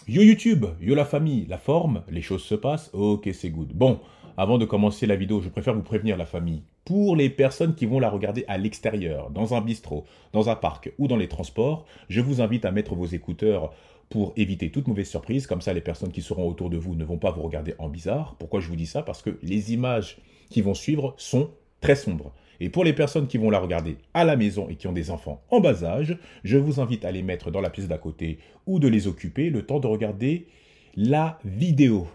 Yo YouTube, yo la famille, la forme, les choses se passent, ok c'est good. Bon, avant de commencer la vidéo, je préfère vous prévenir la famille. Pour les personnes qui vont la regarder à l'extérieur, dans un bistrot, dans un parc ou dans les transports, je vous invite à mettre vos écouteurs pour éviter toute mauvaise surprise. Comme ça, les personnes qui seront autour de vous ne vont pas vous regarder en bizarre. Pourquoi je vous dis ça? Parce que les images qui vont suivre sont très sombres. Et pour les personnes qui vont la regarder à la maison et qui ont des enfants en bas âge, je vous invite à les mettre dans la pièce d'à côté ou de les occuper le temps de regarder la vidéo.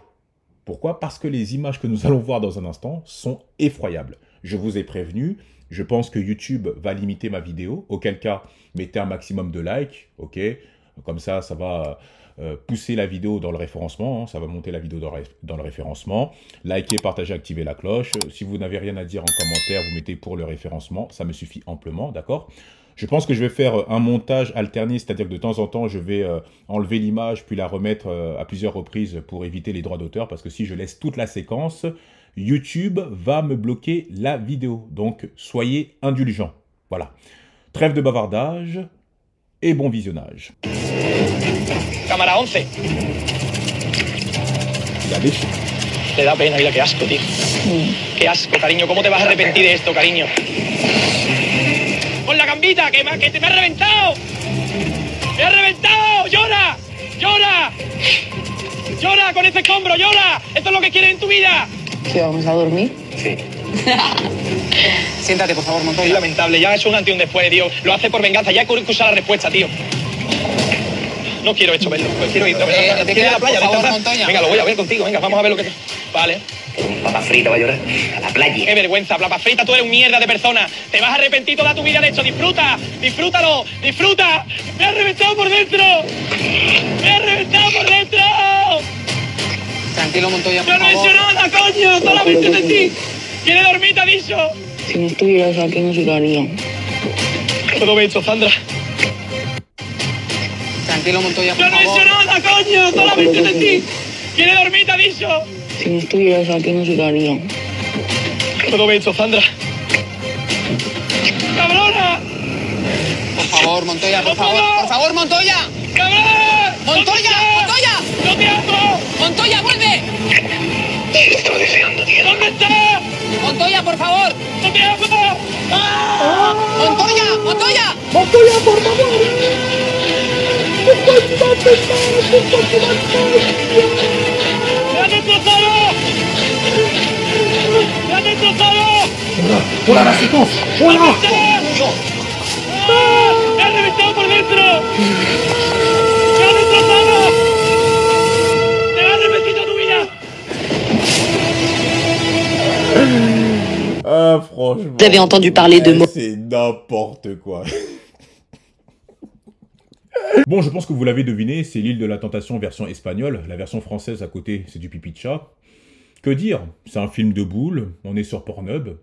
Pourquoi? Parce que les images que nous allons voir dans un instant sont effroyables. Je vous ai prévenu, je pense que YouTube va limiter ma vidéo, auquel cas, mettez un maximum de likes, ok? Comme ça, ça va pousser la vidéo dans le référencement, hein, ça va monter la vidéo dans le référencement. Likez, partagez, activez la cloche. Si vous n'avez rien à dire en commentaire, vous mettez pour le référencement, ça me suffit amplement, d'accord? Je pense que je vais faire un montage alterné, c'est-à-dire que de temps en temps, je vais enlever l'image, puis la remettre à plusieurs reprises pour éviter les droits d'auteur, parce que si je laisse toute la séquence, YouTube va me bloquer la vidéo. Donc, soyez indulgents. Voilà. Trêve de bavardage et bon visionnage. Cámara 11. Il a léché. Te da pena, mira qué asco, tío. Qué asco, cariño. ¿Cómo te vas a arrepentir de esto, cariño? Con la gambita, que me ha reventado. ¡Me ha reventado! ¡Llora! ¡Llora! ¡Llora con este escombro! ¡Llora! ¿Esto es lo que quieres en tu vida? ¿Qué, vamos a dormir? Sí. Siéntate, por favor, Es Montoya. lamentable, ya es un antes y un después, tío. Lo hace por venganza, ya hay que usar la respuesta, tío. No quiero esto verlo, pues quiero ir a ver. te ¿Quieres ir a la quedas, playa? por favor, Vente a Montoya. Venga, lo voy a ver contigo, venga, vamos a ver lo que... Vale. Un papa frita va a llorar a la playa. Qué vergüenza, plapa frita, tú eres un mierda de persona. Te vas a arrepentir toda tu vida de esto. Disfruta, disfrútalo, disfruta. Me ha reventado por dentro. Me ha reventado por dentro. Tranquilo, Montoya, por Yo no he hecho favor. nada, coño, solamente de ti. ¿Quieres dormir, te ha dicho? Si no estuvieras aquí, no se lo haría. ¿Puedo ver esto, Sandra? Tranquilo, Montoya, por Yo no he favor. hecho nada, coño, solamente de ti. ¿Quieres dormir, te ha dicho? Si no estuvieras aquí, no se lo haría. ¿Puedo ver esto, Sandra? ¡Cabrona! Por favor, Montoya, por ¡Por favor. favor! Por favor, Montoya. ¡Cabrón! ¡Montoya! ¡Montoya! ¡No te amo! ¡Montoya, vuelve! Te estaba deseando, tío. ¿Dónde estás? ¡Montoya, por favor! ¡No te amo! ¡Ah! ¡Montoya! ¡Montoya! Montoya, por favor. ¡Me ha destrozado! ¡Me ha destrozado! Voilà la séquence. ¿Dónde Voilà. estás? ¡Ah! ¡Me ha reventado por dentro! ¡Me ha destrozado! ¡Te vas a arrepentir toda tu vida! Ah, franchement. Vous avez entendu parler de moi. C'est n'importe quoi. Bon, je pense que vous l'avez deviné, c'est l'île de la Tentation version espagnole. La version française à côté, c'est du pipi de chat. Que dire? C'est un film de boule, on est sur Pornhub.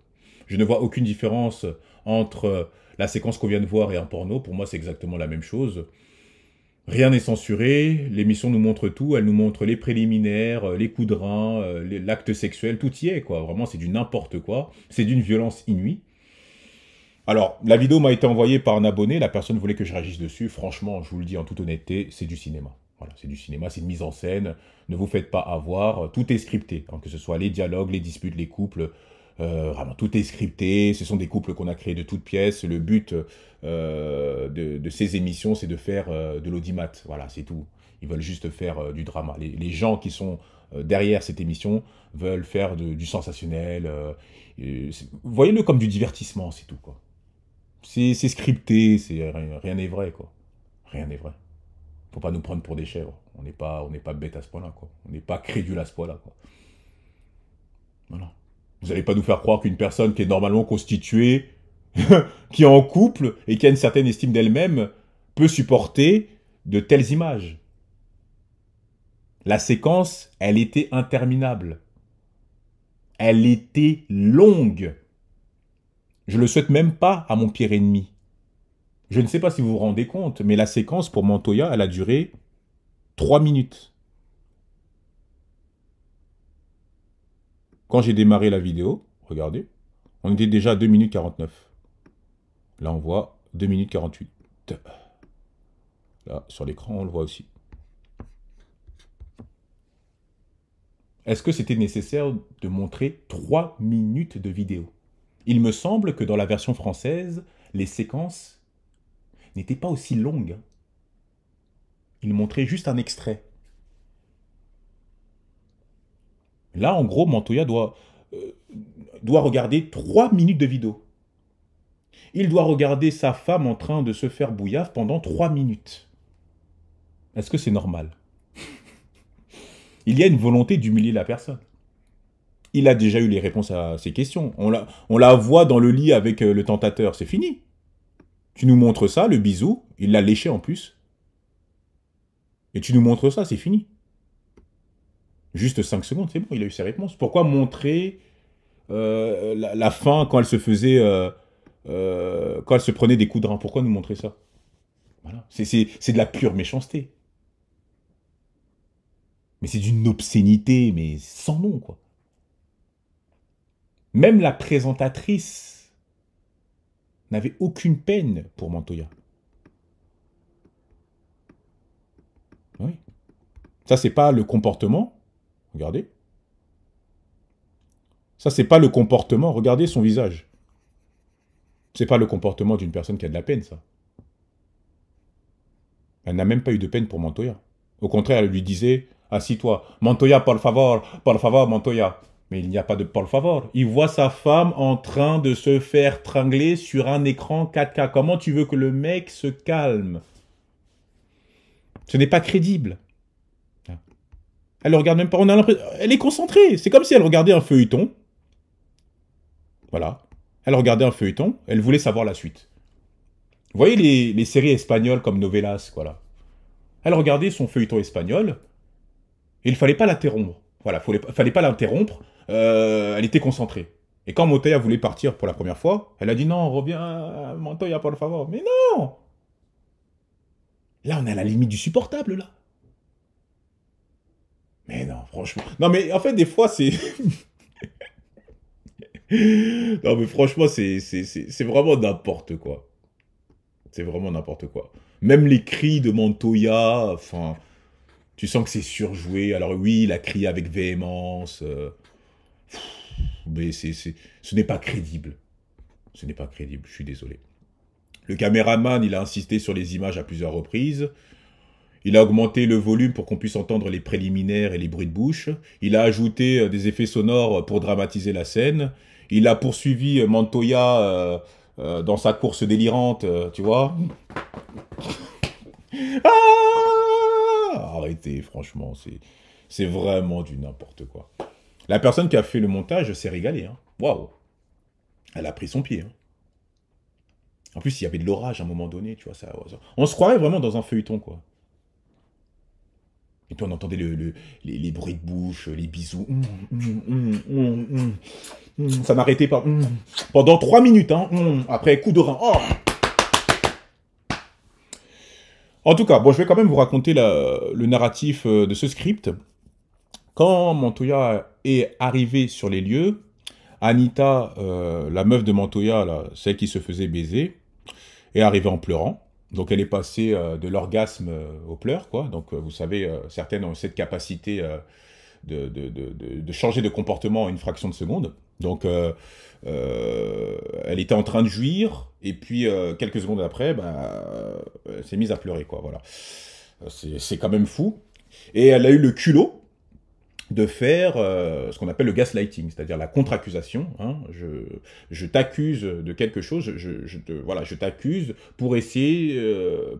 Je ne vois aucune différence entre la séquence qu'on vient de voir et un porno. Pour moi, c'est exactement la même chose. Rien n'est censuré, l'émission nous montre tout, elle nous montre les préliminaires, les coups de rein, l'acte sexuel, tout y est, quoi. Vraiment, c'est du n'importe quoi. C'est d'une violence inouïe. Alors, la vidéo m'a été envoyée par un abonné, la personne voulait que je réagisse dessus. Franchement, je vous le dis en toute honnêteté, c'est du cinéma. Voilà, c'est du cinéma, c'est une mise en scène. Ne vous faites pas avoir, tout est scripté. Hein, que ce soit les dialogues, les disputes, les couples, vraiment, tout est scripté. Ce sont des couples qu'on a créés de toutes pièces. Le but de ces émissions, c'est de faire de l'audimat. Voilà, c'est tout. Ils veulent juste faire du drama. Les gens qui sont derrière cette émission veulent faire du sensationnel. Voyez-le comme du divertissement, c'est tout, quoi. C'est scripté, rien n'est vrai, quoi. Rien n'est vrai. Faut pas nous prendre pour des chèvres. On n'est pas bête à ce point-là, quoi. On n'est pas crédule à ce point-là, quoi. Voilà. Vous n'allez pas nous faire croire qu'une personne qui est normalement constituée, qui est en couple et qui a une certaine estime d'elle-même, peut supporter de telles images. La séquence, elle était interminable. Elle était longue. Je le souhaite même pas à mon pire ennemi. Je ne sais pas si vous vous rendez compte, mais la séquence pour Montoya, elle a duré 3 minutes. Quand j'ai démarré la vidéo, regardez, on était déjà à 2 minutes 49. Là, on voit 2 minutes 48. Là, sur l'écran, on le voit aussi. est-ce que c'était nécessaire de montrer 3 minutes de vidéo? Il me semble que dans la version française, les séquences n'étaient pas aussi longues. Il montrait juste un extrait. Là, en gros, Montoya doit regarder 3 minutes de vidéo. Il doit regarder sa femme en train de se faire bouillave pendant 3 minutes. Est-ce que c'est normal? Il y a une volonté d'humilier la personne. Il a déjà eu les réponses à ces questions. On la voit dans le lit avec le tentateur, c'est fini. Tu nous montres ça, le bisou, il l'a léché en plus. Et tu nous montres ça, c'est fini. Juste 5 secondes, c'est bon, il a eu ses réponses. Pourquoi montrer la fin quand elle se faisait... quand elle se prenait des coups de rein? Pourquoi nous montrer ça? Voilà. C'est de la pure méchanceté. Mais c'est d'une obscénité, mais sans nom, quoi. Même la présentatrice n'avait aucune peine pour Montoya. Oui. Ça, c'est pas le comportement. Regardez. Ça, c'est pas le comportement. Regardez son visage. C'est pas le comportement d'une personne qui a de la peine, ça. Elle n'a même pas eu de peine pour Montoya. Au contraire, elle lui disait, assis-toi. Montoya, por favor, Montoya. Mais il n'y a pas de por favor. Il voit sa femme en train de se faire tringler sur un écran 4K. Comment tu veux que le mec se calme? Ce n'est pas crédible. Elle ne regarde même pas. Elle est concentrée. C'est comme si elle regardait un feuilleton. Voilà. Elle regardait un feuilleton. Elle voulait savoir la suite. Vous voyez les séries espagnoles comme Novelas, voilà. Elle regardait son feuilleton espagnol. Et il ne fallait pas l'interrompre. Voilà, il ne fallait pas l'interrompre. Elle était concentrée. Et quand Montoya voulait partir pour la première fois, elle a dit non, reviens, Montoya, por favor. Mais non! Là, on est à la limite du supportable, là. Mais non, franchement. Non, mais en fait, des fois, c'est... non, mais franchement, c'est vraiment n'importe quoi. C'est vraiment n'importe quoi. Même les cris de Montoya, enfin... Tu sens que c'est surjoué. Alors oui, il a crié avec véhémence. Mais ce n'est pas crédible. Ce n'est pas crédible, je suis désolé. Le caméraman, il a insisté sur les images à plusieurs reprises. Il a augmenté le volume pour qu'on puisse entendre les préliminaires et les bruits de bouche. Il a ajouté des effets sonores pour dramatiser la scène. Il a poursuivi Montoya dans sa course délirante, tu vois. Arrêtez, franchement, c'est vraiment du n'importe quoi. La personne qui a fait le montage s'est régalée. Hein. Waouh! Elle a pris son pied. Hein. En plus, il y avait de l'orage à un moment donné, tu vois. On se croirait vraiment dans un feuilleton, quoi. Et puis on entendait les bruits de bouche, les bisous. Ça n'arrêtait pas. Pendant 3 minutes, hein. Après, coup de rein. Oh. En tout cas, bon, je vais quand même vous raconter le narratif de ce script. Quand Montoya est arrivé sur les lieux, Anita, la meuf de Montoya, là, celle qui se faisait baiser, est arrivée en pleurant. Donc elle est passée de l'orgasme aux pleurs, quoi. Donc vous savez, certaines ont cette capacité de changer de comportement en une fraction de seconde. Donc elle était en train de jouir, et puis quelques secondes après, elle s'est mise à pleurer, quoi. Voilà. C'est quand même fou. Et elle a eu le culot de faire ce qu'on appelle le gaslighting, c'est-à-dire la contre-accusation. Hein. Je t'accuse de quelque chose, je t'accuse pour essayer,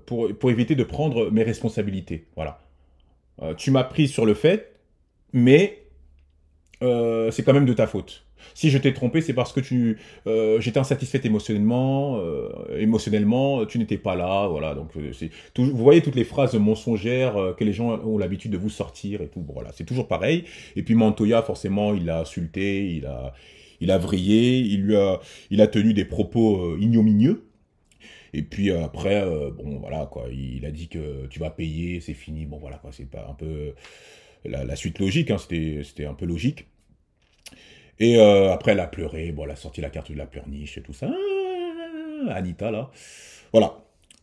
pour éviter de prendre mes responsabilités. Voilà. Tu m'as pris sur le fait, mais c'est quand même de ta faute. Si je t'ai trompé, c'est parce que j'étais insatisfaite émotionnellement, tu n'étais pas là, voilà. Donc vous voyez toutes les phrases mensongères que les gens ont l'habitude de vous sortir et tout. Bon, voilà, c'est toujours pareil. Et puis Montoya, forcément, il l'a insulté, il a vrillé, il a tenu des propos ignominieux. Et puis après, bon, voilà, quoi. Il a dit que tu vas payer, c'est fini. Bon, voilà, quoi. C'est pas un peu la suite logique, hein, c'était un peu logique. Et après, elle a pleuré. Bon, elle a sorti la carte de la pleurniche et tout ça. Anita, là. Voilà.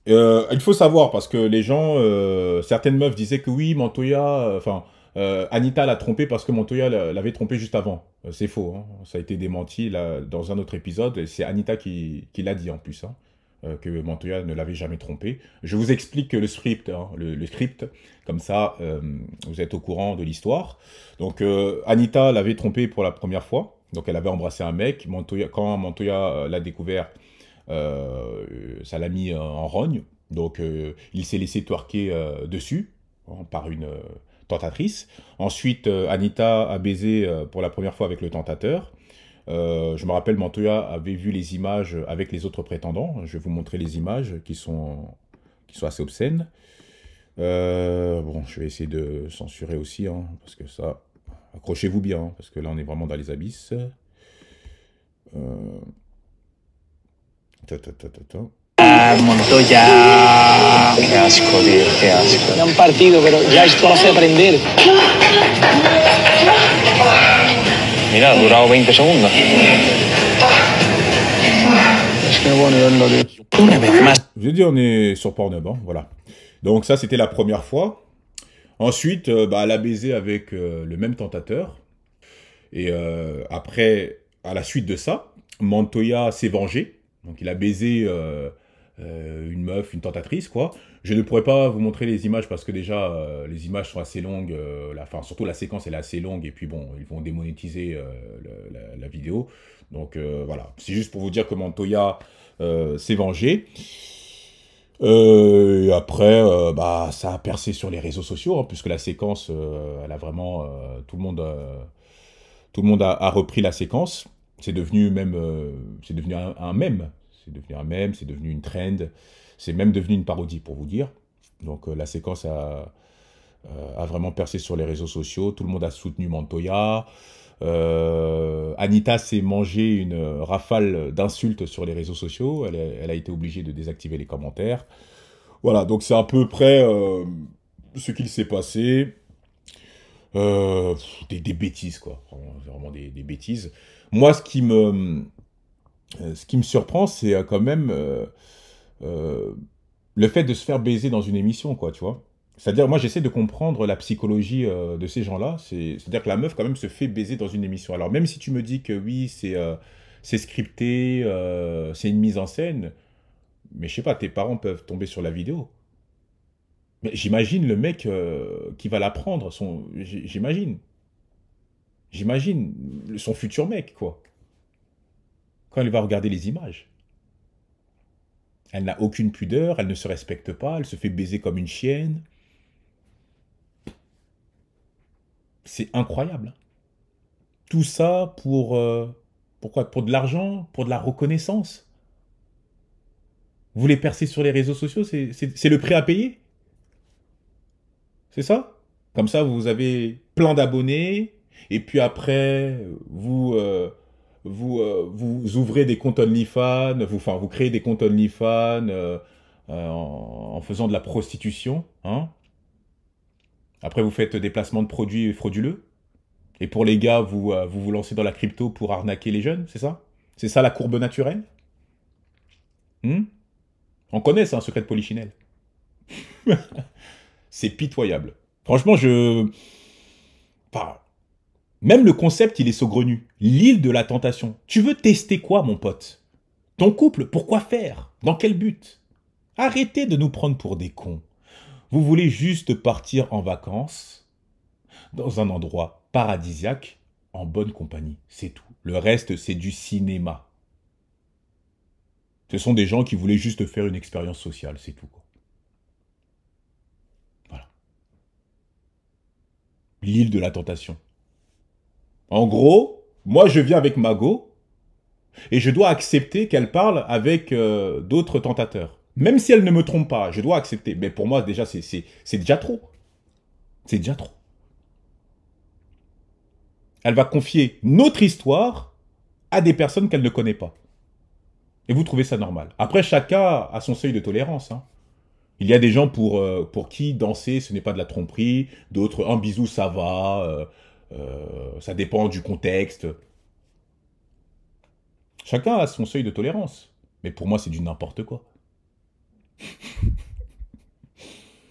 Il faut savoir, parce que les gens... certaines meufs disaient que oui, Montoya... Enfin, Anita l'a trompé parce que Montoya l'avait trompé juste avant. C'est faux, hein. Ça a été démenti là, dans un autre épisode. Et c'est Anita qui l'a dit en plus, hein, que Montoya ne l'avait jamais trompé. Je vous explique le script, hein, le script, comme ça vous êtes au courant de l'histoire. Donc Anita l'avait trompé pour la première fois. Donc elle avait embrassé un mec. Quand Montoya l'a découvert, ça l'a mis en rogne. Donc il s'est laissé twerker dessus, hein, par une tentatrice. Ensuite, Anita a baisé pour la première fois avec le tentateur. Je me rappelle, Montoya avait vu les images avec les autres prétendants. Je vais vous montrer les images qui sont assez obscènes. Bon, je vais essayer de censurer aussi, hein, parce que ça... Accrochez-vous bien, hein, parce que là, on est vraiment dans les abysses. Montoya. Qué asco, tío, qué asco. Ya un partido, pero ya esto hace aprender. Mira, ha durado 20 segundos. Es que bueno verlo, tío. Una vez más. Je vous ai dit, on est sur Pornhub, hein, voilà. Donc ça, c'était la première fois. Ensuite, elle a baisé avec le même tentateur. Et après, à la suite de ça, Montoya s'est vengé. Donc il a baisé une meuf, une tentatrice, quoi. Je ne pourrais pas vous montrer les images parce que déjà, les images sont assez longues. Surtout la séquence, elle est assez longue. Et puis bon, ils vont démonétiser la vidéo. Donc voilà, c'est juste pour vous dire que Montoya s'est vengé. Et après, ça a percé sur les réseaux sociaux, hein, puisque la séquence, elle a vraiment... tout le monde a repris la séquence. C'est devenu même... c'est devenu un mème. C'est devenu un mème, c'est devenu une trend. C'est même devenu une parodie, pour vous dire. Donc la séquence a vraiment percé sur les réseaux sociaux. Tout le monde a soutenu Montoya. Anita s'est mangé une rafale d'insultes sur les réseaux sociaux. Elle a été obligée de désactiver les commentaires. Voilà, donc c'est à peu près ce qu'il s'est passé. Des bêtises, quoi. Vraiment des bêtises. Moi, ce qui me surprend, c'est quand même le fait de se faire baiser dans une émission, quoi, tu vois. C'est-à-dire, moi, j'essaie de comprendre la psychologie de ces gens-là. C'est-à-dire que la meuf, quand même, se fait baiser dans une émission. Alors, même si tu me dis que oui, c'est scripté, c'est une mise en scène, mais je sais pas, tes parents peuvent tomber sur la vidéo. Mais j'imagine le mec qui va la prendre, j'imagine son futur mec, quoi. Quand elle va regarder les images. Elle n'a aucune pudeur, elle ne se respecte pas, elle se fait baiser comme une chienne. C'est incroyable. Tout ça pourquoi? Pour de l'argent? Pour de la reconnaissance? Vous voulez percer sur les réseaux sociaux? C'est le prix à payer? C'est ça? Comme ça, vous avez plein d'abonnés, et puis après, vous ouvrez des comptes OnlyFans, vous créez des comptes OnlyFans en faisant de la prostitution, hein? Après, vous faites des placements de produits frauduleux. Et pour les gars, vous lancez dans la crypto pour arnaquer les jeunes, c'est ça? C'est ça la courbe naturelle? On connaît ça, un secret de Polichinelle. C'est pitoyable. Franchement, même le concept, il est saugrenu. L'île de la tentation. Tu veux tester quoi, mon pote? Ton couple, pourquoi faire? Dans quel but? Arrêtez de nous prendre pour des cons. Vous voulez juste partir en vacances dans un endroit paradisiaque, en bonne compagnie. C'est tout. Le reste, c'est du cinéma. Ce sont des gens qui voulaient juste faire une expérience sociale, c'est tout, quoi. Voilà. L'île de la tentation. En gros, moi je viens avec Mago et je dois accepter qu'elle parle avec d'autres tentateurs. Même si elle ne me trompe pas, je dois accepter. Mais pour moi, déjà, c'est déjà trop. C'est déjà trop. Elle va confier notre histoire à des personnes qu'elle ne connaît pas. Et vous trouvez ça normal. Après, chacun a son seuil de tolérance, hein. Il y a des gens pour qui danser, ce n'est pas de la tromperie. D'autres, un bisou, ça va. Ça dépend du contexte. Chacun a son seuil de tolérance. Mais pour moi, c'est du n'importe quoi.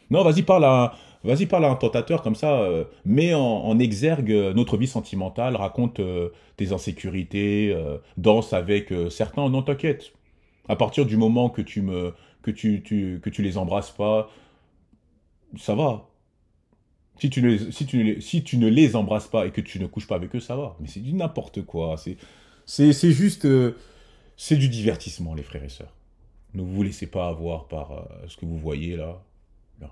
Non, vas-y, parle Vas-y, parle à un tentateur comme ça, mets en exergue notre vie sentimentale, raconte tes insécurités, danse avec certains, non t'inquiète. À partir du moment que que tu les embrasses pas, ça va. Si tu ne les embrasses pas et que tu ne couches pas avec eux, ça va. Mais c'est du n'importe quoi. C'est juste... c'est du divertissement, les frères et sœurs. Ne vous laissez pas avoir par ce que vous voyez là. Non.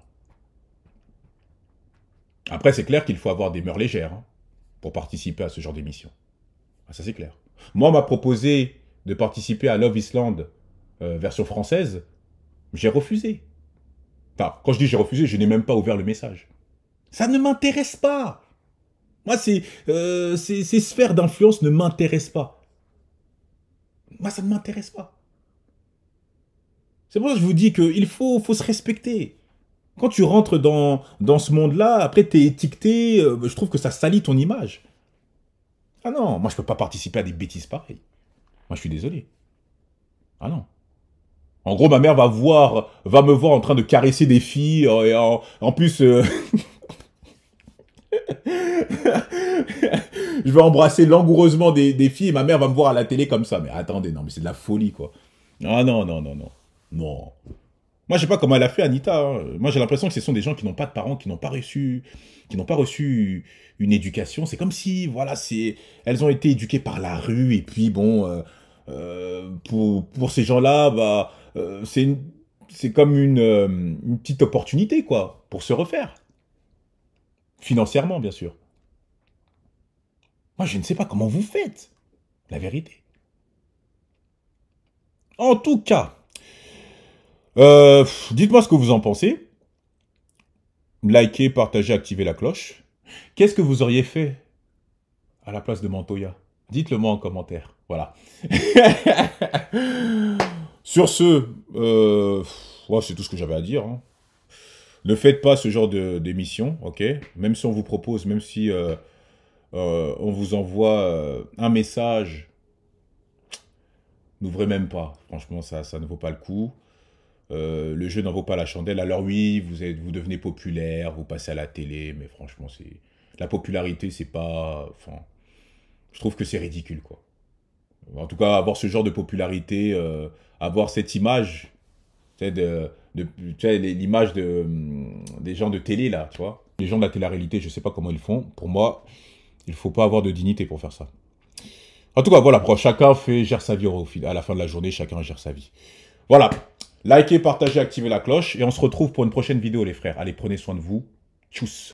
Après, c'est clair qu'il faut avoir des mœurs légères hein, pour participer à ce genre d'émission. Ah, ça, c'est clair. Moi, on m'a proposé de participer à Love Island version française. J'ai refusé. Enfin, quand je dis j'ai refusé, je n'ai même pas ouvert le message. Ça ne m'intéresse pas. Moi, ces sphères d'influence ne m'intéressent pas. Moi, ça ne m'intéresse pas. C'est pour ça que je vous dis qu'il faut se respecter. Quand tu rentres dans ce monde-là, après, tu es étiqueté, je trouve que ça salit ton image. Ah non, moi, je peux pas participer à des bêtises pareilles. Moi, je suis désolé. Ah non. En gros, ma mère va me voir en train de caresser des filles, et en plus... je vais embrasser langoureusement des filles et ma mère va me voir à la télé comme ça. Mais attendez, non, mais c'est de la folie, quoi. Ah non, non, non, non. Non. Moi, je sais pas comment elle a fait, Anita. Hein. Moi, j'ai l'impression que ce sont des gens qui n'ont pas de parents, qui n'ont pas reçu une éducation. C'est comme si, voilà, elles ont été éduquées par la rue et puis, bon, pour ces gens-là, bah, c'est comme une petite opportunité, quoi, pour se refaire. Financièrement, bien sûr. Moi, je ne sais pas comment vous faites. La vérité. En tout cas, dites-moi ce que vous en pensez. Likez, partagez, activez la cloche. Qu'est-ce que vous auriez fait à la place de Montoya? Dites-le moi en commentaire. Voilà. Sur ce, ouais, c'est tout ce que j'avais à dire. Hein. Ne faites pas ce genre d'émission, ok? Même si on vous propose, même si on vous envoie un message, n'ouvrez même pas. Franchement, ça ne vaut pas le coup. Le jeu n'en vaut pas la chandelle. Alors oui, vous devenez populaire, vous passez à la télé, mais franchement, la popularité, c'est pas... Enfin, je trouve que c'est ridicule, quoi. En tout cas, avoir ce genre de popularité, avoir cette image, tu sais, l'image des gens de télé, là, tu vois. Les gens de la télé-réalité, je sais pas comment ils font. Pour moi, il faut pas avoir de dignité pour faire ça. En tout cas, voilà, chacun gère sa vie à la fin de la journée, chacun gère sa vie. Voilà. Likez, partagez, activez la cloche. Et on se retrouve pour une prochaine vidéo, les frères. Allez, prenez soin de vous. Tchuss.